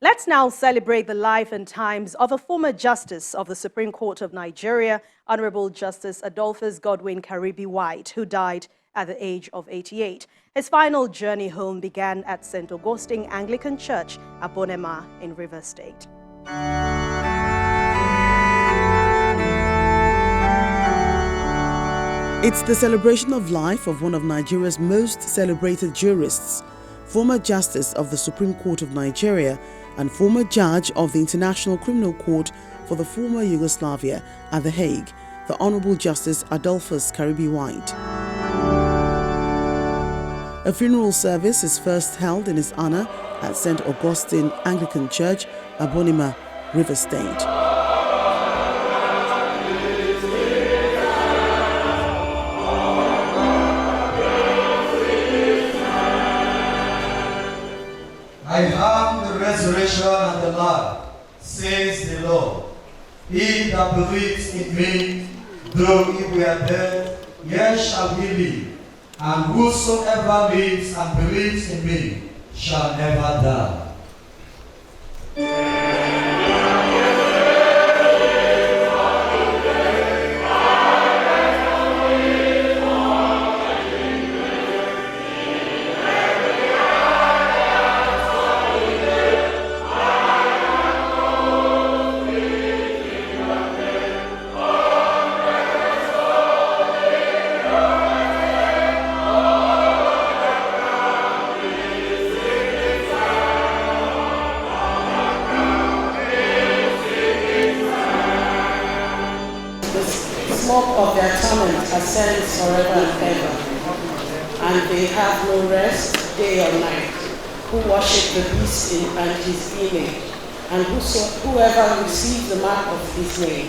Let's now celebrate the life and times of a former Justice of the Supreme Court of Nigeria, Honorable Justice Adolphus Godwin Karibi Whyte, who died at the age of 88. His final journey home began at St. Augustine Anglican Church, Abonema in Rivers State. It's the celebration of life of one of Nigeria's most celebrated jurists, former Justice of the Supreme Court of Nigeria and former Judge of the International Criminal Court for the former Yugoslavia at The Hague, the Honorable Justice Adolphus Karibi Whyte. A funeral service is first held in his honor at St. Augustine Anglican Church, Abonema, Rivers State. I am the resurrection and the life, says the Lord. He that believes in me, though he were dead, yet shall he live. And whosoever lives and believes in me shall never die. Smoke of their torment ascends forever and ever, and they have no rest day or night, who worship the beast and his image, and whoever receives the mark of his name.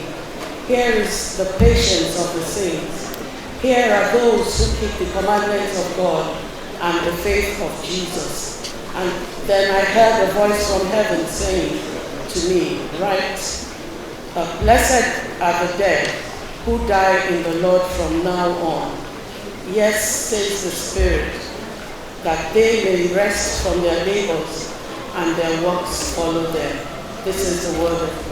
Here is the patience of the saints. Here are those who keep the commandments of God and the faith of Jesus. And then I heard a voice from heaven saying to me, "Write, blessed are the dead who die in the Lord from now on. Yes, says the Spirit, that they may rest from their labors and their works follow them." This is the word of God.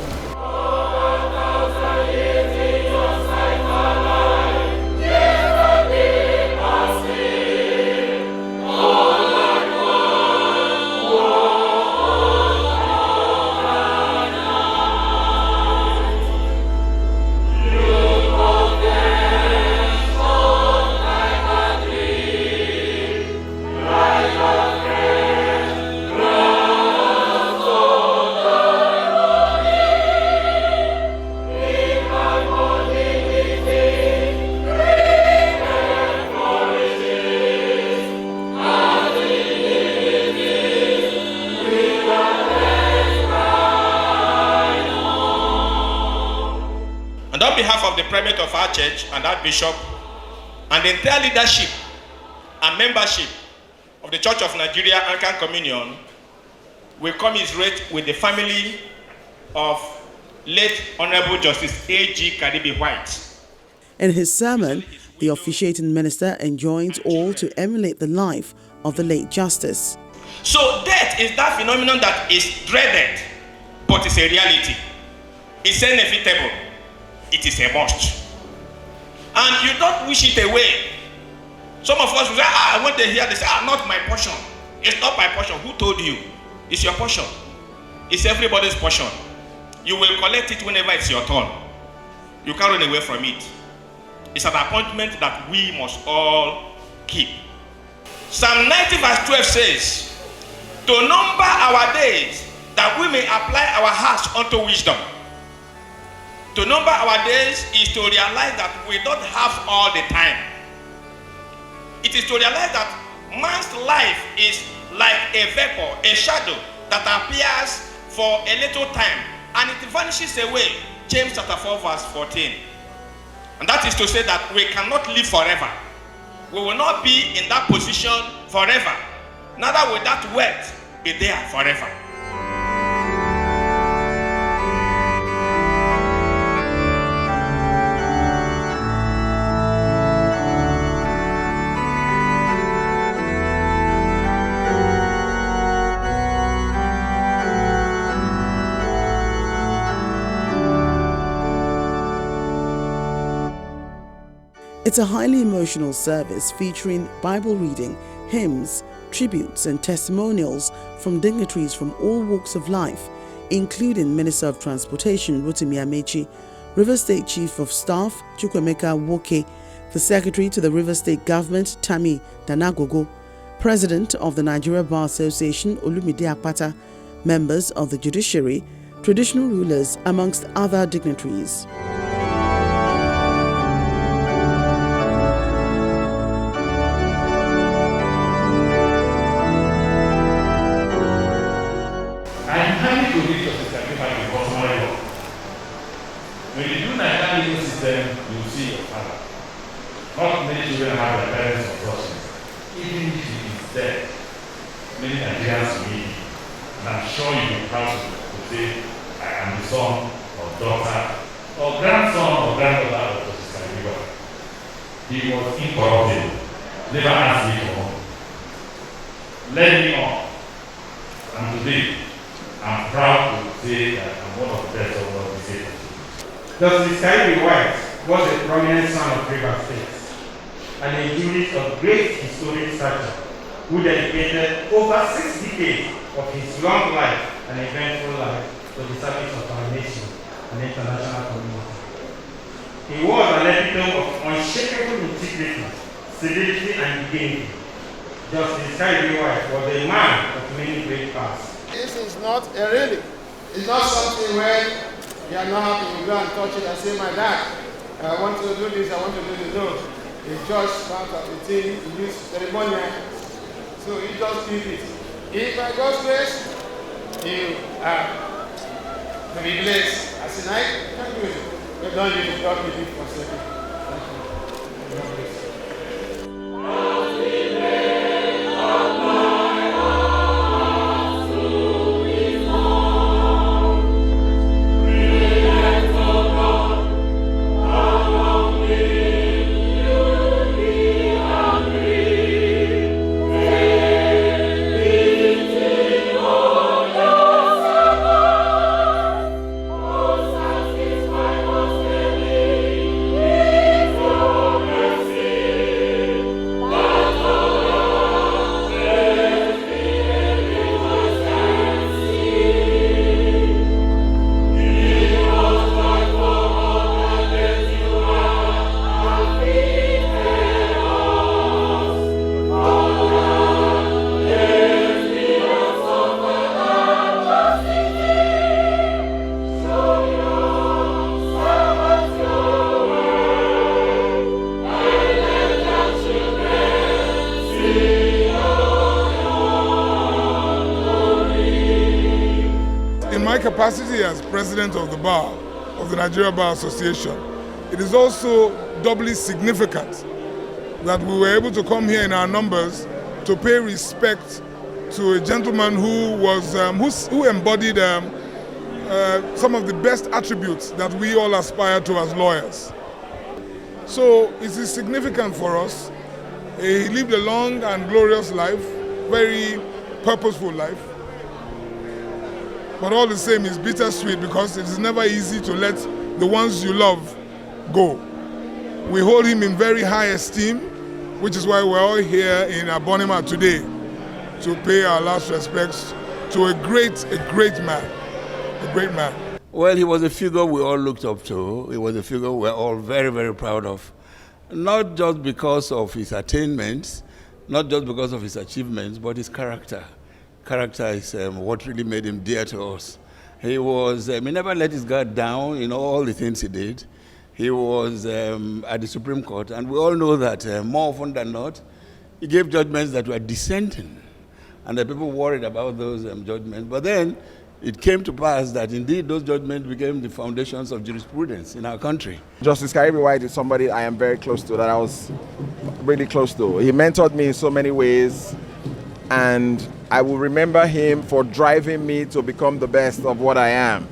And on behalf of the primate of our church and Archbishop and the entire leadership and membership of the Church of Nigeria Anglican Communion, we commiserate with the family of late Honorable Justice A.G. Karibi Whyte. In his sermon, the officiating minister enjoins all to emulate the life of the late justice. So death is that phenomenon that is dreaded, but it's a reality. It's inevitable. It is a must. And you don't wish it away. Some of us will say, I want to hear this. Not my portion. It's not my portion. Who told you? It's your portion. It's everybody's portion. You will collect it whenever it's your turn. You can't run away from it. It's an appointment that we must all keep. Psalm 90 verse 12 says, to number our days, that we may apply our hearts unto wisdom. To number our days is to realize that we don't have all the time. It is to realize that man's life is like a vapor, a shadow that appears for a little time and it vanishes away. James chapter 4 verse 14. And that is to say that we cannot live forever. We will not be in that position forever. Neither will that wealth be there forever. It's a highly emotional service featuring Bible reading, hymns, tributes and testimonials from dignitaries from all walks of life, including Minister of Transportation Rotimi Amechi, River State Chief of Staff Chukwemeka Woke, the Secretary to the River State Government Tami Danagogo, President of the Nigeria Bar Association Olumide Akpata, members of the judiciary, traditional rulers, amongst other dignitaries. When you do Nigerian legal system, you will see your father. Not many children have their parents or cousins. Even if he is dead, many Nigerians will. And I'm sure you will be proud to say, I am the son or daughter or grandson or granddaughter of Justice Karibi. He was incorruptible. Never asked me for more. Led me on. And today, I'm proud to say that I'm one of the best of what we say. Justice Karibi Whyte was a prominent son of River State and a jurist of great historic stature who dedicated over 6 decades of his long life and eventful life to the service of our nation and international community. He was an epitome of unshakable integrity, civility, and dignity. Justice Karibi Whyte was a man of many great parts. This is not a relic. It's not something where you are not happy, you go and touch it and say, my dad, I want to do this, I want to do this. No. It's just part of the thing, you use ceremonial. So you just keep it. If by God's grace, you are to be blessed as a night, you can do it. But don't use it, God will do it for a second. Thank you. God bless you. In my capacity as president of the Bar, of the Nigeria Bar Association, it is also doubly significant that we were able to come here in our numbers to pay respect to a gentleman who was who embodied some of the best attributes that we all aspire to as lawyers. So it is significant for us. He lived a long and glorious life, very purposeful life. But all the same, it's bittersweet because it is never easy to let the ones you love go. We hold him in very high esteem, which is why we're all here in Abonima today to pay our last respects to a great man, a great man. Well, he was a figure we all looked up to. He was a figure we're all very, very proud of. Not just because of his attainments, not just because of his achievements, but his character. Character is what really made him dear to us. He never let his guard down in all the things he did. He was at the Supreme Court, and we all know that more often than not, he gave judgments that were dissenting, and the people worried about those judgments. But then it came to pass that indeed those judgments became the foundations of jurisprudence in our country. Justice Karibi Whyte is somebody I am very close to, that I was really close to. He mentored me in so many ways, and I will remember him for driving me to become the best of what I am.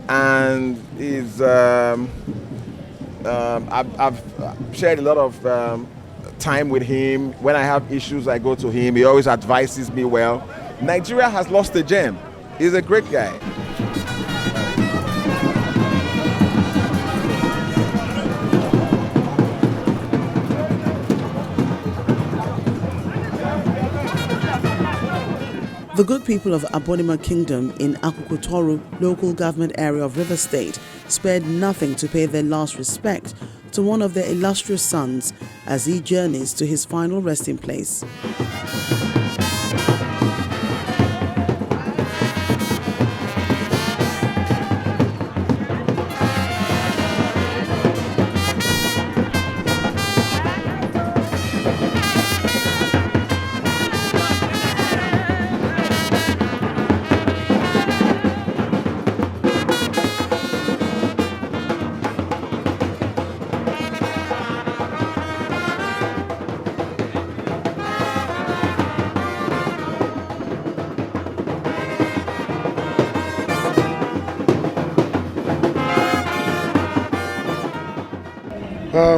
And I've shared a lot of time with him. When I have issues, I go to him. He always advises me well. Nigeria has lost a gem. He's a great guy. The good people of Abonima Kingdom in Akukutoru local government area of River State spared nothing to pay their last respect to one of their illustrious sons as he journeys to his final resting place.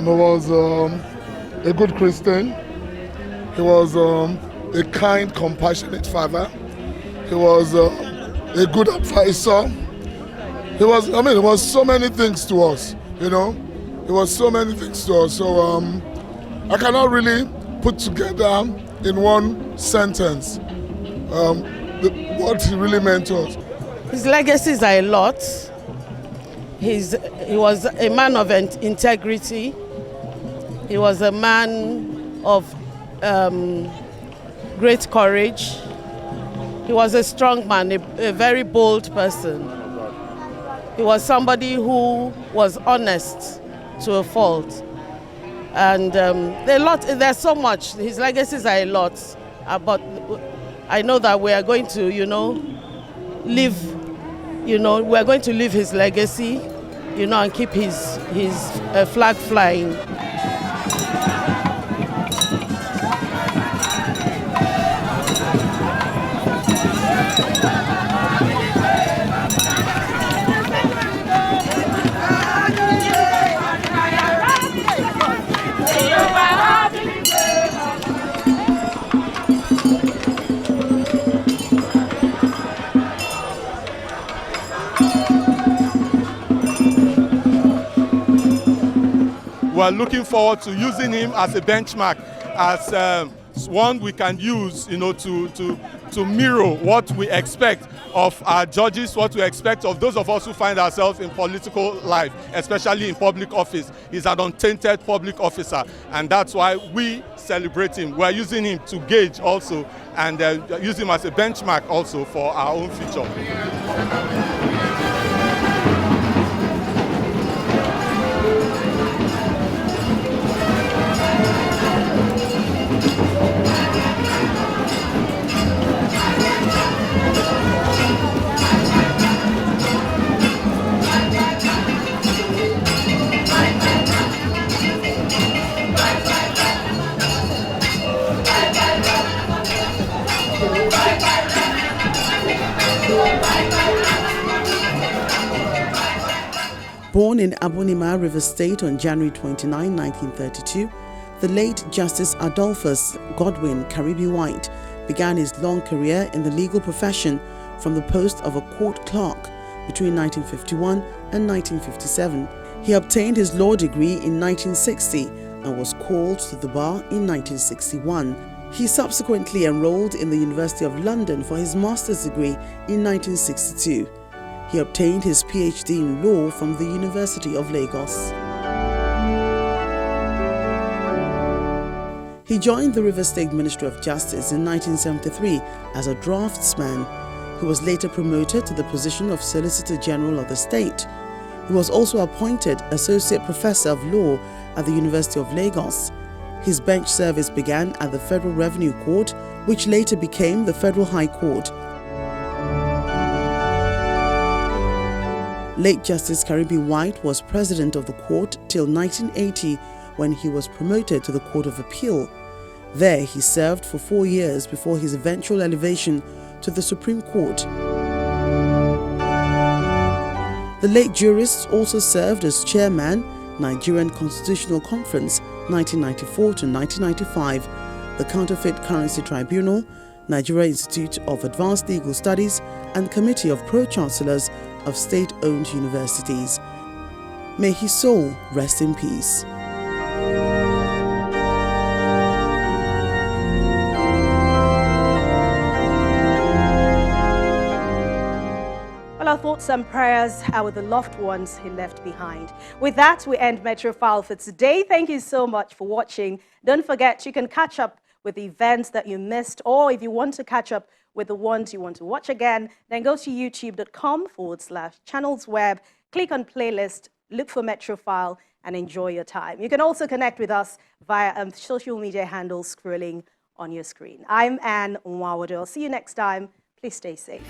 He was a good Christian. He was a kind, compassionate father. He was a good advisor. He was so many things to us, you know. He was so many things to us. So I cannot really put together in one sentence what he really meant to us. His legacies are a lot. He was a man of integrity. He was a man of great courage. He was a strong man, a very bold person. He was somebody who was honest to a fault. And there's so much. His legacies are a lot. But I know that we are going to, we're going to live his legacy, and keep his flag flying. We're looking forward to using him as a benchmark, as one we can use, to mirror what we expect of our judges, what we expect of those of us who find ourselves in political life, especially in public office. He's an untainted public officer, and that's why we celebrate him. We're using him to gauge also, and use him as a benchmark also for our own future. Born in Abonima, River State on January 29, 1932, the late Justice Adolphus Godwin Karibi Whyte began his long career in the legal profession from the post of a court clerk between 1951 and 1957. He obtained his law degree in 1960 and was called to the bar in 1961. He subsequently enrolled in the University of London for his master's degree in 1962. He obtained his PhD in law from the University of Lagos. He joined the River State Ministry of Justice in 1973 as a draftsman, who was later promoted to the position of Solicitor General of the state. He was also appointed Associate Professor of Law at the University of Lagos. His bench service began at the Federal Revenue Court, which later became the Federal High Court. Late Justice Karibi Whyte was president of the court till 1980, when he was promoted to the Court of Appeal. There he served for 4 years before his eventual elevation to the Supreme Court. The late jurist also served as chairman, Nigerian Constitutional Conference 1994 to 1995, the Counterfeit Currency Tribunal, Nigeria Institute of Advanced Legal Studies, and Committee of Pro-Chancellors of state-owned universities. May his soul rest in peace. thoughts and prayers are with the loved ones he left behind. With that, we end Metrofile for today. Thank you so much for watching. Don't forget, you can catch up with the events that you missed, or if you want to catch up with the ones you want to watch again, then go to youtube.com/channelsweb, click on playlist, look for Metrofile, and enjoy your time. You can also connect with us via social media handles scrolling on your screen. I'm Anne Nwawado. I'll see you next time. Please stay safe.